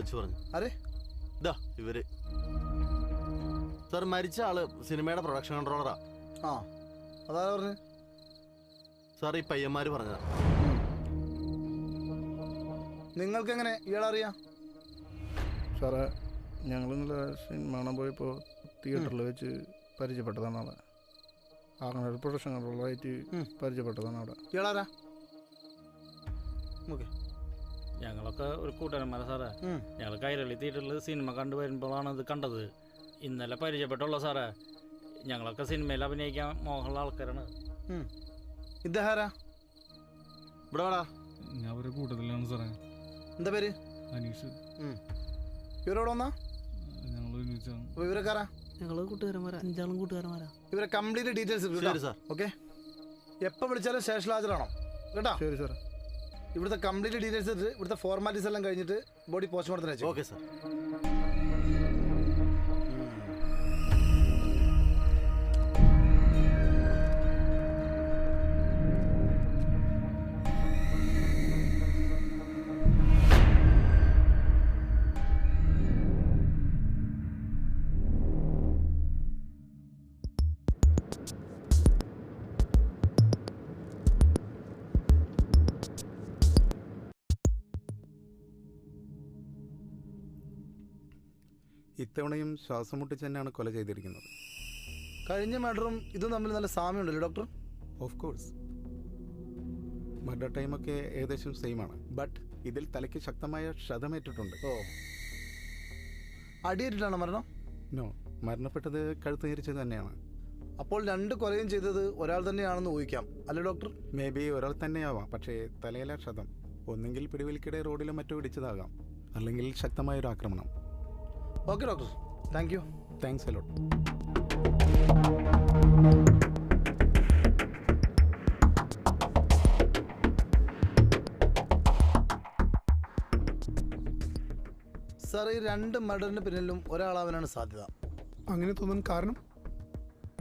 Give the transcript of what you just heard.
വിളിച്ചു പറഞ്ഞു. അരെ ഇതാ ഇവര് സാർ, മരിച്ച ആള് സിനിമയുടെ പ്രൊഡക്ഷൻ കൺട്രോളറാ. ആ അതാ പറഞ്ഞു സാർ, ഈ പയ്യന്മാര് പറഞ്ഞതാ. നിങ്ങൾക്ക് എങ്ങനെ ഇയാളറിയാം? സാറേ, ഞങ്ങൾ ഇന്നലെ സിനിമ കാണാൻ പോയപ്പോൾ തിയേറ്ററിൽ വെച്ച് പരിചയപ്പെട്ടതാണ് അവിടെ. അങ്ങനെ ഒരു പ്രൊഡക്ഷൻ കൺട്രോളറായിട്ട് പരിചയപ്പെട്ടതാണ് അവിടെ. ഇയാളാരാ? ഓക്കെ, ഞങ്ങളൊക്കെ ഒരു കൂട്ടുകാരന്മാരാ സാറേ. ഞങ്ങൾ കൈരളി തിയേറ്ററിൽ സിനിമ കണ്ടു വരുമ്പോഴാണ് ഇത് കണ്ടത്. ഇന്നലെ പരിചയപ്പെട്ടുള്ളൂ സാറേ. ഞങ്ങളൊക്കെ സിനിമയിൽ അഭിനയിക്കാൻ മോഹമുള്ള ആൾക്കാരാണ്. ഇദ്ദേഹാരാ? ഇവിടെ വേടാ. ഞാൻ അവരുടെ കൂട്ടത്തിലാണ് സാറേ. എന്താ പേര്? അനീഷ്. ഇവരോട് വന്നാ? ഞങ്ങൾ ഒരുമിച്ചാണ്. ഇവരക്കാരാ? ഞങ്ങൾ കൂട്ടുകാരന്മാരാ, 5 കൂട്ടുകാരന്മാരാ. ഇവരെ കംപ്ലീറ്റ് ഡീറ്റെയിൽസ് ശരി സാർ. ഓക്കെ, എപ്പോൾ വിളിച്ചാലും സ്റ്റേഷനിൽ ഹാജരാണോ കേട്ടോ? ശരി സാറേ. ഇവിടുത്തെ കംപ്ലീറ്റ് ഡീറ്റെയിൽസ് എടുത്ത് ഇവിടുത്തെ ഫോർമാലിറ്റീസ് എല്ലാം കഴിഞ്ഞിട്ട് ബോഡി പോസ്റ്റ്മോർട്ടത്തിന് വെച്ചു. Okay sir. ഇത്തവണയും ശ്വാസം മുട്ടിച്ച് തന്നെയാണ് കൊല ചെയ്തിരിക്കുന്നത്. കഴിഞ്ഞ മർഡറും ഇതും തമ്മിൽ നല്ല സാമ്യമുണ്ടല്ലോ ഡോക്ടർ? ഓഫ് കോഴ്സ്, മർഡർ ടൈമൊക്കെ ഏകദേശം സെയിം ആണ്. ബട്ട് ഇതിൽ തലയ്ക്ക് ശക്തമായ ക്ഷതമേറ്റിട്ടുണ്ട്. ഓ, അടിയേറ്റിട്ടാണ് മരണം? നോ, മരണപ്പെട്ടത് കഴുത്ത് ഞെരിച്ചത് തന്നെയാണ്. അപ്പോൾ 2 കൊലയും ചെയ്തത് ഒരാൾ തന്നെയാണെന്ന് ഊഹിക്കാം അല്ലേ ഡോക്ടർ? മേ ബി ഒരാൾ തന്നെയാവാം, പക്ഷേ തലയിലെ ക്ഷതം ഒന്നെങ്കിൽ പിടിവലിക്കിടെ റോഡിലോ മറ്റോ ഇടിച്ചതാകാം, അല്ലെങ്കിൽ ശക്തമായൊരു ആക്രമണം. Okay doctor, thank you. Thanks a lot. Sir, ഈ 2 മർഡറിന് പിന്നിലും ഒരാളാവാനാണ് സാധ്യത. അങ്ങനെ തോന്നാൻ കാരണം?